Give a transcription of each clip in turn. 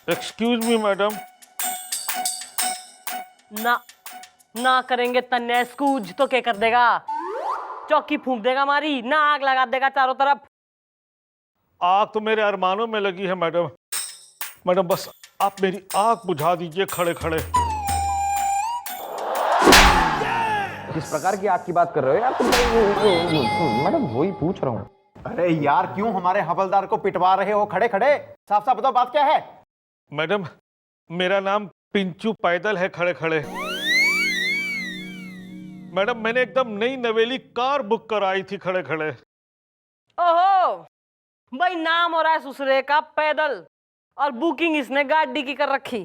Excuse me madam. ना ना करेंगे तन्ने स्कूज तो क्या कर देगा? चौकी फूंक देगा हमारी, ना आग लगा देगा चारों तरफ। आग तो मेरे अरमानों में लगी है मैडम। मैडम बस आप मेरी आग बुझा दीजिए खड़े खड़े। किस प्रकार की आग की बात कर रहे हो यार तुम? मैडम वही पूछ रहा हूँ। अरे यार क्यों हमारे हवलदार को पिटवा रहे हो खड़े खड़े? साफ साफ बताओ बात क्या है? मैडम मेरा नाम पिंचू पैदल है खड़े खड़े। मैडम मैंने एकदम नई नवेली कार बुक कराई थी खड़े खड़े। ओहो भाई, नाम हो रहा है ससुरे का पैदल और बुकिंग इसने गाड़ी की कर रखी।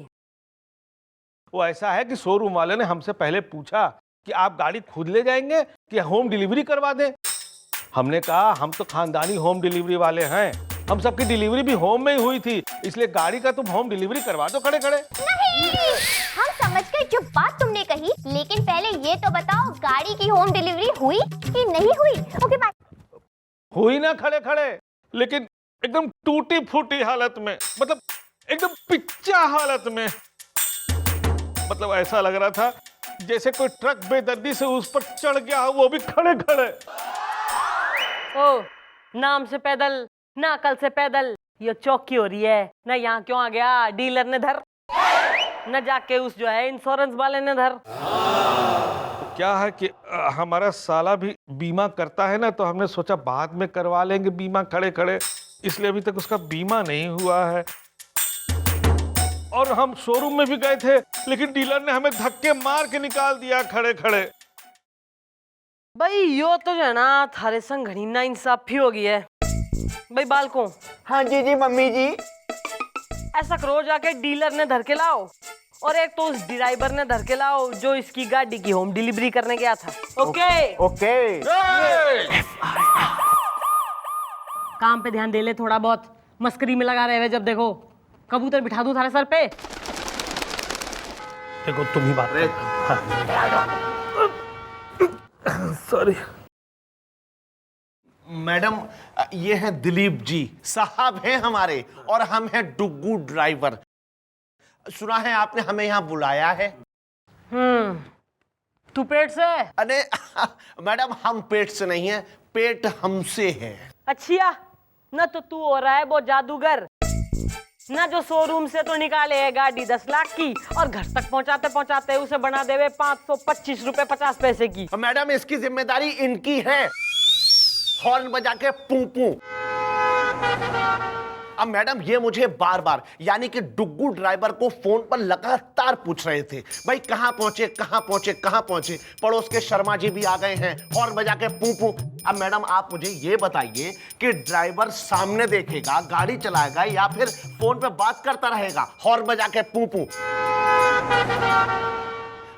वो ऐसा है कि शोरूम वाले ने हमसे पहले पूछा कि आप गाड़ी खुद ले जाएंगे कि होम डिलीवरी करवा दें। हमने कहा हम तो खानदानी होम डिलीवरी वाले हैं, हम सबकी डिलीवरी भी होम में ही हुई थी, इसलिए गाड़ी का तुम होम डिलीवरी करवा दो खड़े खड़े। नहीं, हम समझ गए जो बात तुमने कही, लेकिन पहले ये तो बताओ गाड़ी की होम डिलीवरी हुई कि नहीं हुई? Okay bye. हुई ना खड़े खड़े, लेकिन एकदम टूटी फूटी हालत में, मतलब एकदम पिच्चा हालत में। मतलब ऐसा लग रहा था जैसे कोई ट्रक बेदर्दी से उस पर चढ़ गया हो, वो भी खड़े खड़े। ओ नाम से पैदल ना अकल से पैदल, ये चौकी हो रही है ना। यहाँ क्यों आ गया? डीलर ने धर न जाके उस जो है इंश्योरेंस वाले ने धर। क्या है कि हमारा साला भी बीमा करता है ना, तो हमने सोचा बाद में करवा लेंगे बीमा खड़े खड़े, इसलिए अभी तक उसका बीमा नहीं हुआ है। और हम शोरूम में भी गए थे, लेकिन डीलर ने हमें धक्के मार के निकाल दिया खड़े खड़े। भाई यो तो जो है ना थारे संग घड़ी ना इंसाफी हो गई है भाई। बालकों हाँ जी जी मम्मी जी। ऐसा करो जाके डीलर ने धर के लाओ, और एक तो उस ड्राइवर ने धर के लाओ जो इसकी गाड़ी की होम डिलीवरी करने गया था। Okay okay. काम पे ध्यान दे ले थोड़ा बहुत, मस्करी में लगा रहे हुए जब देखो। कबूतर बिठा दूं थारे सर पे? देखो तुम ही बात सॉरी मैडम ये है दिलीप जी साहब हैं हमारे, और हम हैं डुग्गू ड्राइवर। सुना है आपने हमें यहाँ बुलाया है? तू पेट से? अरे मैडम हम पेट से नहीं है, पेट हमसे है। अच्छा ना, तो तू हो रहा है वो जादूगर ना, जो शोरूम से तो निकाले है गाड़ी 10 लाख की, और घर तक पहुंचाते पहुंचाते उसे बना देवे 525 रुपए 50 पैसे की। मैडम इसकी जिम्मेदारी इनकी है, हॉर्न बजा के पू पू। अब मैडम ये मुझे बार बार यानी कि डुग्गू ड्राइवर को फोन पर लगातार पूछ रहे थे, भाई कहां पहुंचे कहां पहुंचे कहां पहुंचे। पड़ोस के शर्मा जी भी आ गए हैं, हॉर्न बजा के पू पू। अब मैडम आप मुझे ये बताइए कि ड्राइवर सामने देखेगा गाड़ी चलाएगा या फिर फोन पे बात करता रहेगा हॉर्न बजा के पू पू?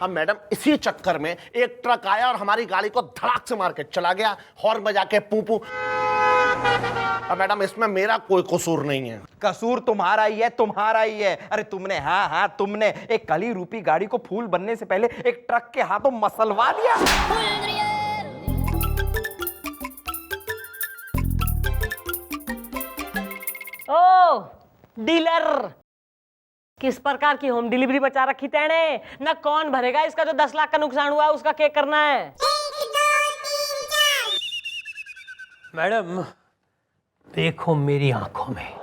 अब मैडम इसी चक्कर में एक ट्रक आया और हमारी गाड़ी को धड़ाक से मार के चला गया हॉर्न बजा के पू पू। अब मैडम इसमें मेरा कोई कसूर नहीं है। कसूर तुम्हारा ही है, तुम्हारा ही है। अरे तुमने हाँ तुमने एक कली रूपी गाड़ी को फूल बनने से पहले एक ट्रक के हाथों मसलवा दिया। ओ डीलर, किस प्रकार की होम डिलीवरी बचा रखी तेने ना? कौन भरेगा इसका जो 10 लाख का नुकसान हुआ है, उसका क्या करना है? मैडम देखो मेरी आंखों में।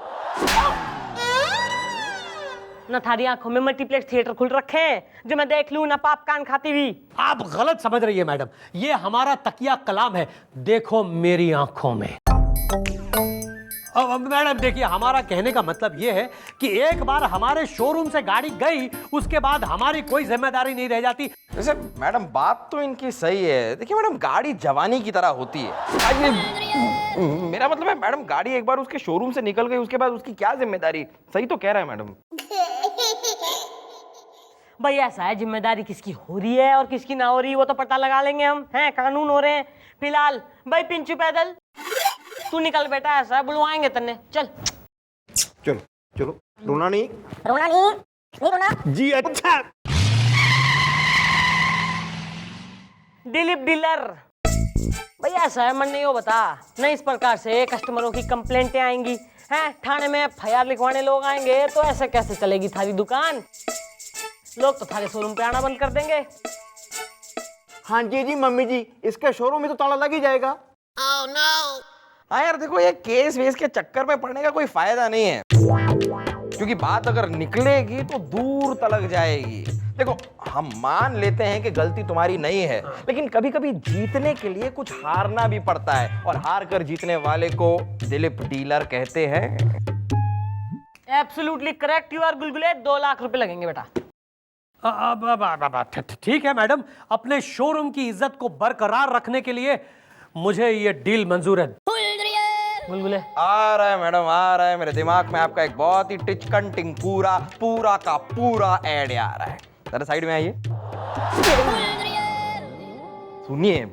ना थारी आंखों में मल्टीप्लेक्स थिएटर खुल रखे हैं जो मैं देख लूं ना पाप कान खाती हुई? आप गलत समझ रही है मैडम, ये हमारा तकिया कलाम है। देखो मेरी आंखों में। अब मैडम देखिए, हमारा कहने का मतलब ये है कि एक बार हमारे शोरूम से गाड़ी गई, उसके बाद हमारी कोई जिम्मेदारी नहीं रह जाती। वैसे मैडम बात तो इनकी सही है। देखिए मैडम, गाड़ी जवानी की तरह होती है। मेरा मतलब है मैडम, गाड़ी एक बार उसके शोरूम से निकल गई, उसके बाद उसकी क्या जिम्मेदारी? सही तो कह रहा है मैडम। भाई ऐसा है, जिम्मेदारी किसकी हो रही है और किसकी ना हो रही वो तो पता लगा लेंगे हम, हैं कानून हो रहे हैं। फिलहाल भाई पिंचू पैदल तू निकल बेटा, ऐसा है बुलवाएंगे तन्ने। चल चलो चलो, रोना नहीं। रोना नहीं रोना। जी अच्छा। दिलीप डीलर भैया ऐसा है, मन नहीं हो बता, नहीं इस प्रकार से कस्टमरों की कंप्लेंटें आएंगी हैं, थाने में FIR लिखवाने लोग आएंगे, तो ऐसे कैसे चलेगी थारी दुकान? लोग तो थारे शोरूम पे आना बंद कर देंगे। हाँ जी मम्मी जी, इसके शोरूम में तो ताला लग ही जाएगा। Oh no! हाँ यार देखो, ये केस वेस के चक्कर में पड़ने का कोई फायदा नहीं है, क्योंकि बात अगर निकलेगी तो दूर तलक जाएगी। देखो, हम मान लेते हैं कि गलती तुम्हारी नहीं है, लेकिन कभी कभी जीतने के लिए कुछ हारना भी पड़ता है, और हार कर जीतने वाले को दिलीप डीलर कहते हैं। Absolutely correct you are Gulgule, 2 lakh रुपए लगेंगे बेटा। ठीक है मैडम, अपने शोरूम की इज्जत को बरकरार रखने के लिए मुझे ये डील मंजूर है। गुलगुले आ रहा है मैडम, आ रहा है, मेरे दिमाग में आपका एक बहुत ही टिचकन टिंकूरा पूरा का पूरा ऐड आ रहा है। जरा साइड में आइए, सुनिए।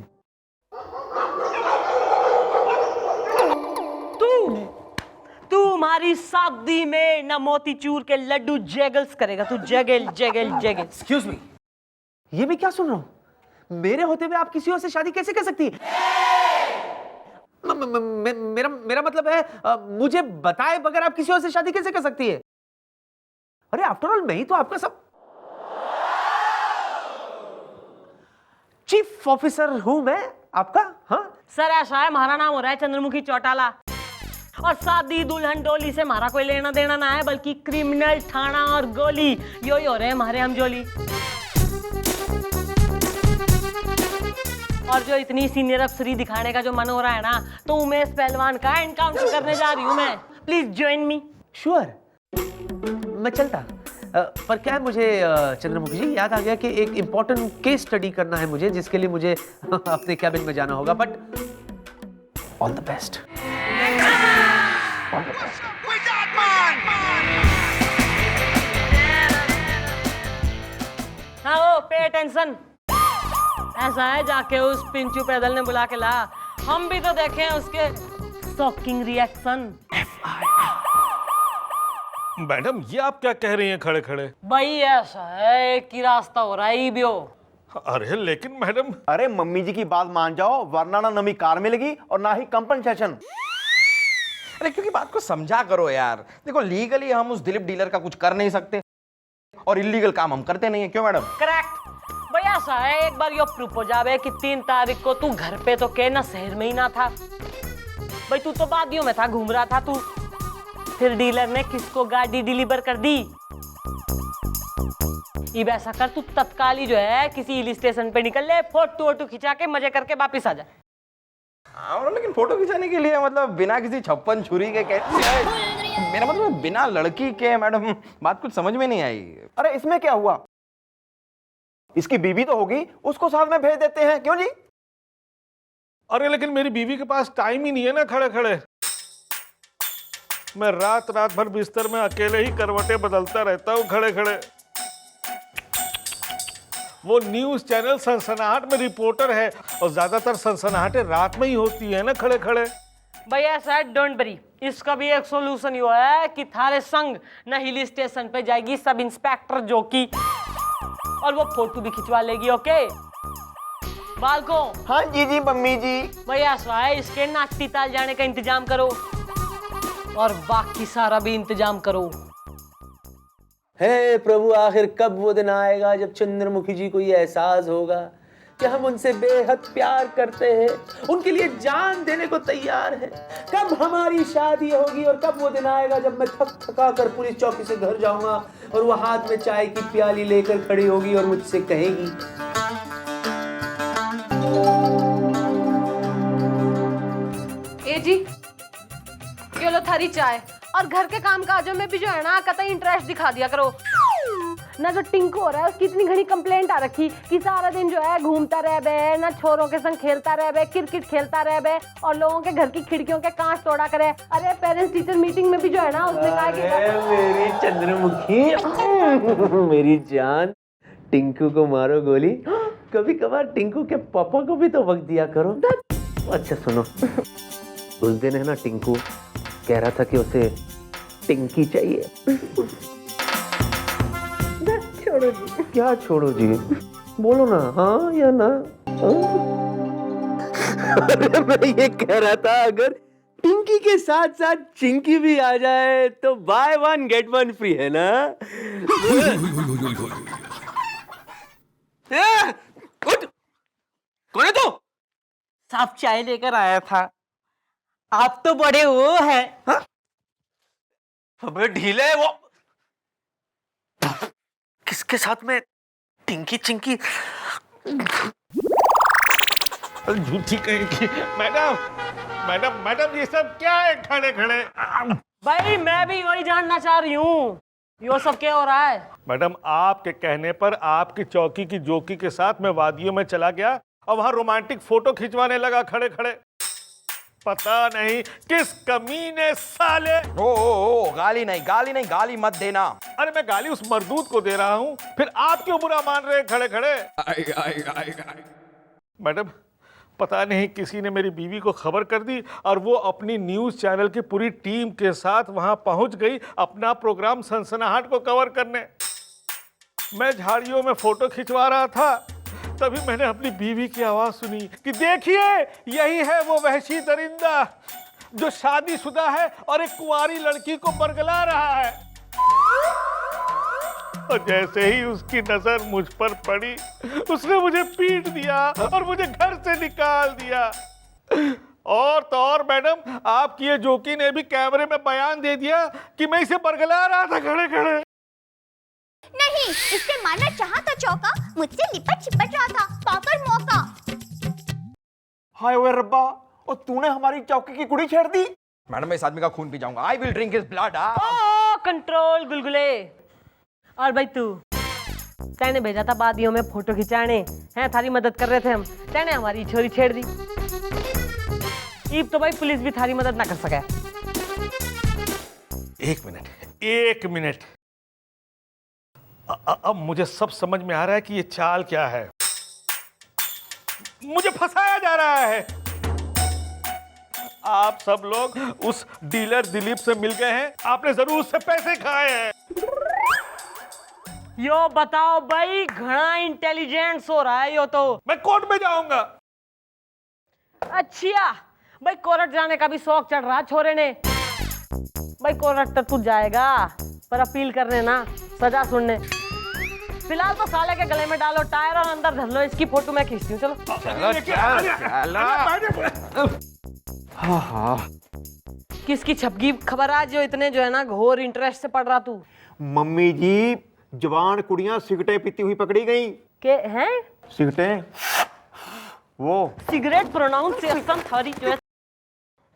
तू हमारी शादी में ना मोतीचूर के लड्डू जैगल्स करेगा, तू Zaggle Zaggle Zaggle. Excuse me, ये मैं क्या सुन रहा हूं? मेरे होते हुए आप किसी और से शादी कैसे कर सकती है? मेरा मतलब है, मुझे बताए बगैर आप किसी और से शादी कैसे कर सकती है? अरे आफ्टर ऑल मैं ही तो आपका सब चीफ ऑफिसर हूं, मैं आपका। हाँ सर ऐसा है, हमारा नाम हो रहा है चंद्रमुखी चौटाला, और शादी दुल्हन डोली से हमारा कोई लेना देना ना है, बल्कि क्रिमिनल थाना और गोली यो ही हो रहे हैं हमारे हम जोली। और जो इतनी सीनियर अफसरी दिखाने का जो मन हो रहा है ना, तो उमेश पहलवान का एनकाउंटर करने जा रही हूं मैं। Please join me. श्योर, मैं चलता। पर क्या है, मुझे चंद्रमुखी जी याद आ गया कि एक इंपॉर्टेंट केस स्टडी करना है मुझे, जिसके लिए मुझे अपने कैबिन में जाना होगा। But all the best. हाँ वो पे अटेंशन। ऐसा है, जाके उस पिंचू पैदल ने बुला के ला, हम भी तो देखें उसके शॉकिंग रिएक्शन। मैडम, ये आप क्या कह रही हैं खड़े खड़े? भाई ऐसा है, एक ही रास्ता हो रहा है बियो। अरे लेकिन मैडम। अरे मम्मी जी की बात मान जाओ, वरना ना नमी कार मिलेगी और ना ही कंपनसेशन। अरे क्योंकि बात को समझा करो यार। देखो, लीगली हम उस दिलीप डीलर का कुछ कर नहीं सकते, और इलीगल काम हम करते नहीं है। क्यों मैडम? करेक्ट भैया। ऐसा है, एक बार यो प्रूफ हो जावे कि 3 तारीख को तू घर पे तो के ना शहर में ही ना था भाई, तू तो वादियों में था, घूम रहा था तू। फिर डीलर ने किसको गाड़ी डिलीवर कर दी? अब ऐसा कर, तू तत्काल ही जो है किसी हिल स्टेशन पे निकल ले, फोटो खिंचा के मजे करके वापिस आ जा। हाँ, लेकिन फोटो खिंचाने के लिए मतलब बिना किसी छप्पन छुरी के कैसे? मेरा मतलब बिना लड़की के। मैडम, बात कुछ समझ में नहीं आई। अरे इसमें क्या हुआ? इसकी बीवी तो होगी, उसको साथ में भेज देते हैं। क्यों जी? अरे लेकिन मेरी बीवी के पास टाइम ही नहीं है ना खड़े खड़े। मैं रात भर बिस्तर में अकेले ही करवटें बदलता रहता हूँ खड़े खड़े। वो न्यूज चैनल सनसनाहट में रिपोर्टर है, और ज्यादातर सनसनाहटें रात में ही होती है ना खड़े खड़े। भैया सर डोंट वरी, इसका भी एक सॉल्यूशन ही है कि थारे संग न हिल स्टेशन पे जाएगी सब इंस्पेक्टर जोकी, और वो फोटो भी खिंचवा लेगी। ओके बालको? हाँ जी मम्मी जी। भैया ऐसा है, इसके नाचती ताल जाने का इंतजाम करो, और बाकी सारा भी इंतजाम करो। हे प्रभु, आखिर कब वो दिन आएगा जब चंद्रमुखी जी को ये एहसास होगा कि हम उनसे बेहद प्यार करते हैं, उनके लिए जान देने को तैयार हैं। कब हमारी शादी होगी, और कब वो दिन आएगा जब मैं थक थका कर पुलिस चौकी से घर जाऊंगा, और वो हाथ में चाय की प्याली लेकर खड़ी होगी और मुझसे कहेगी, ए जी ये लो थारी चाय, और घर के काम काजों में भी जो है ना कतई इंटरेस्ट दिखा दिया करो ना। जो टिंकू हो रहा है उसकी इतनी घनी कंप्लेंट आ रखी कि सारा दिन जो है घूमता रह बे, ना छोरों के संग खेलता रह बे, क्रिकेट खेलता रह बे, और लोगों के घर की खिड़कियों के कांच तोड़ा करे। अरे पेरेंट्स टीचर मीटिंग में भी जो है ना उसने कहा कि मेरी चंद्रमुखी, मेरी जान, टिंकू को मारो गोली। कभी कभार टिंकू के पापा को भी तो वक्त दिया करो। अच्छा सुनो, उस दिन है ना टिंकू कह रहा था कि उसे टिंकी चाहिए। छोड़ो जी। क्या छोड़ो जी? बोलो ना, हाँ या ना? हाँ? अरे मैं ये कह रहा था अगर टिंकी के साथ साथ चिंकी भी आ जाए तो by one get one free है ना? उठ! कौन है तू? साफ चाय लेकर आया था। आप तो बड़े वो है। अबे ढीले है वो। किसके साथ में टिंकी चिंकी? झूठी कहेगी। मैडम मैडम मैडम, ये सब क्या है खड़े खड़े? भाई मैं भी वही जानना चाह रही हूँ, ये सब क्या हो रहा है? मैडम, आपके कहने पर आपकी चौकी की जोकी के साथ मैं वादियों में चला गया और वहां रोमांटिक फोटो खिंचवाने लगा खड़े खड़े। पता नहीं किस कमीने साले। ओ, गाली नहीं, गाली नहीं, गाली मत देना। अरे मैं गाली उस मर्दूद को दे रहा हूँ, फिर आप क्यों बुरा मान रहे हैं खड़े खड़े? मैडम, पता नहीं किसी ने मेरी बीवी को खबर कर दी और वो अपनी न्यूज चैनल की पूरी टीम के साथ वहां पहुंच गई अपना प्रोग्राम सनसनाहट को कवर करने। मैं झाड़ियों में फोटो खिंचवा रहा था, तभी मैंने अपनी बीवी की आवाज सुनी कि देखिए, यही है वो वहशी दरिंदा जो शादीशुदा है और एक कुंवारी लड़की को बरगला रहा है। और जैसे ही उसकी नजर मुझ पर पड़ी, उसने मुझे पीट दिया और मुझे घर से निकाल दिया। और तो और मैडम, आपकी ये जोकी ने भी कैमरे में बयान दे दिया कि मैं इसे बरगला रहा था खड़े खड़े। नहीं, इससे मारना चाहा तो चौका, मुझसे लिपट चिपट रहा था, पाकर मौका। हाय ओए रब्बा, और तूने हमारी चौकी की कुड़ी छेड़ दी। मैडम, मैं इस आदमी का खून पी जाऊंगा। I will drink his blood. ओ कंट्रोल गुलगुले। और भाई तू, तैने भेजा था वादियों में फोटो खिंचाने, हैं थारी मदद कर रहे थे हम, तैने हमारी छोरी छेड़ दी। इब तो भाई पुलिस भी थारी मदद ना कर सके। एक मिनट। अब मुझे सब समझ में आ रहा है कि ये चाल क्या है। मुझे फंसाया जा रहा है। आप सब लोग उस डीलर दिलीप से मिल गए हैं, आपने जरूर उससे पैसे खाए हैं। यो बताओ भाई, घना इंटेलिजेंस हो रहा है यो तो। मैं कोर्ट में जाऊंगा। अच्छा भाई, कोर्ट जाने का भी शौक चढ़ रहा छोरे ने। भाई कोर्ट तक तू जाएगा, पर अपील करने ना, सजा सुनने। फिलहाल तो साले के गले में डालो टायर और अंदर धर लो, इसकी फोटो मैं खींचती हूँ। चलो किसकी छपकी खबर आज जो इतने जो है ना घोर इंटरेस्ट से पढ़ रहा तू? मम्मी जी, जवान कुड़ियां सिगरेटें पीती हुई पकड़ी गई। के हैं सिगरेटें? वो सिगरेट प्रोनाउंसिएशन थोड़ी जो है।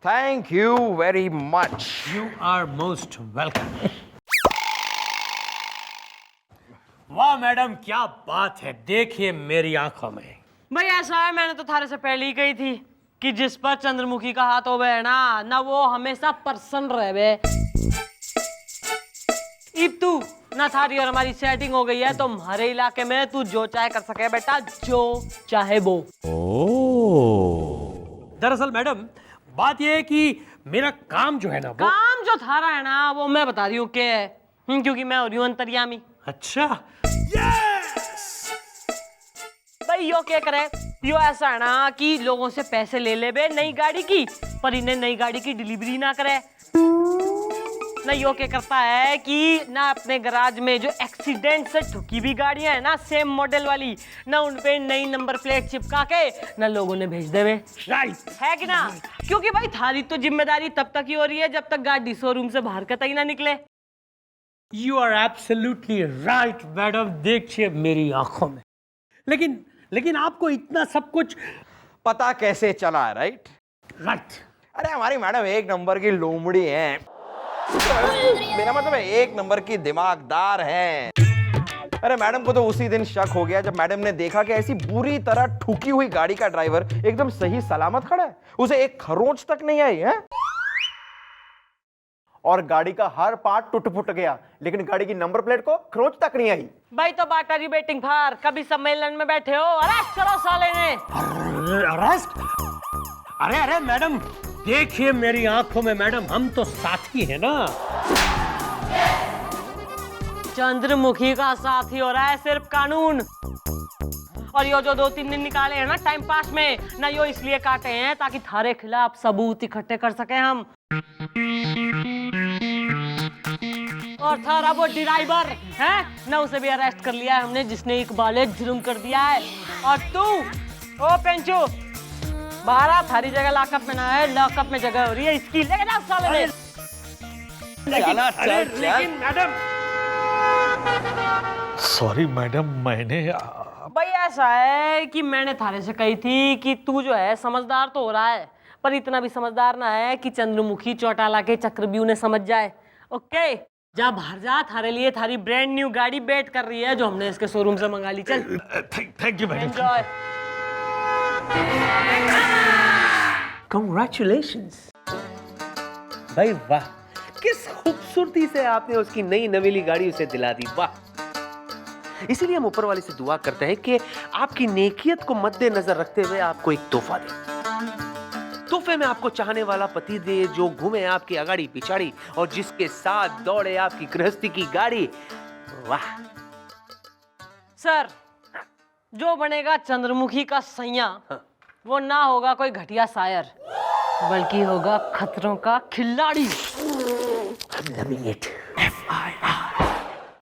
Thank you very much. You are most welcome. वाह मैडम, क्या बात है, देखिए मेरी आंखों में। भाई ऐसा है, मैंने तो थारे से पहले ही कही थी कि जिस पर चंद्रमुखी का हाथ होवे है ना वो हमेशा प्रसन्न रहे। इब तू ना थारी और हमारी सेटिंग हो गई है, तो हमारे इलाके में तू जो चाहे कर सके बेटा, जो चाहे वो। दरअसल मैडम बात यह है कि मेरा काम जो है ना वो काम जो थारा है ना वो मैं बता रही हूँ क्या है। क्योंकि मैं हो रही हूँ अंतर्यामी। अच्छा भाई यो क्या करे, यो ऐसा है ना कि लोगों से पैसे ले ले बे नई गाड़ी की, पर इन्हें नई गाड़ी की डिलीवरी ना करे। ना यो क्या करता है कि ना अपने गराज में जो एक्सीडेंट से ठुकी हुई गाड़ियां है ना सेम मॉडल वाली, ना उनपे नई नंबर प्लेट चिपका के ना लोगों ने भेज देवे। राइट है कि ना? क्योंकि भाई थारी तो जिम्मेदारी तब तक ही हो रही है जब तक गाड़ी शोरूम से बाहर का तक ना निकले। You are absolutely right madam, देखिए मेरी आंखों में। लेकिन आपको इतना सब कुछ पता कैसे चला? राइट। अरे हमारी मैडम एक नंबर की लोमड़ी है। मेरा मतलब है एक नंबर की दिमागदार है। अरे मैडम को तो उसी दिन शक हो गया जब मैडम ने देखा कि ऐसी बुरी तरह ठुकी हुई गाड़ी का ड्राइवर एकदम सही सलामत खड़ा है, उसे एक खरोंच तक नहीं आई है। और गाड़ी का हर पार्ट टूट फुट गया, लेकिन गाड़ी की नंबर प्लेट को खरोंच तक नहीं आई। भाई तो बात आर यू वेटिंग फॉर? कभी सम्मेलन में बैठे हो, अरेस्ट करो साले ने। अरेस्ट? अरे मैडम देखिए मेरी आंखों में मैडम, हम तो साथी हैं ना। चंद्रमुखी का साथी हो रहा है सिर्फ कानून, और यो जो 2-3 दिन निकाले हैं ना टाइम पास में ना, यो इसलिए काटे हैं ताकि थारे खिलाफ सबूत इकट्ठे कर सके हम। और थारा वो ड्राइवर है ना, उसे भी अरेस्ट कर लिया है हमने, जिसने इकबाल जुर्म कर दिया है। और तू ओ पेंचू, बारह थारी जगह लॉकअप में ना है, लॉकअप में जगह हो रही है इसकी, लेके जाओ साले ने। लेकिन मैडम, सॉरी मैडम, मैंने भाई ऐसा है कि मैंने थारे से कही थी कि तू जो है समझदार तो हो रहा है, पर इतना भी समझदार ना है कि चंद्रमुखी चौटाला के चक्रव्यूह ने समझ जाए। ओके, जा बाहर जा, थारे लिए थारी ब्रांड न्यू गाड़ी वेट कर रही है जो हमने इसके शोरूम से मंगा ली। चल thank you madam. Enjoy. Congratulations! भाई वाह, किस खूबसूरती से आपने उसकी नई नवेली गाड़ी उसे दिला दी, वाह। इसीलिए हम ऊपर वाले से दुआ करते हैं कि आपकी नेकियत को मद्देनजर रखते हुए आपको एक तोहफा दे। तोहफे में आपको चाहने वाला पति दे जो घूमे आपकी अगाड़ी पिछाड़ी और जिसके साथ दौड़े आपकी गृहस्थी की गाड़ी। वाह सर, जो बनेगा चंद्रमुखी का सैया वो ना होगा कोई घटिया शायर, बल्कि होगा खतरों का खिलाड़ी। I'm loving it. FIR.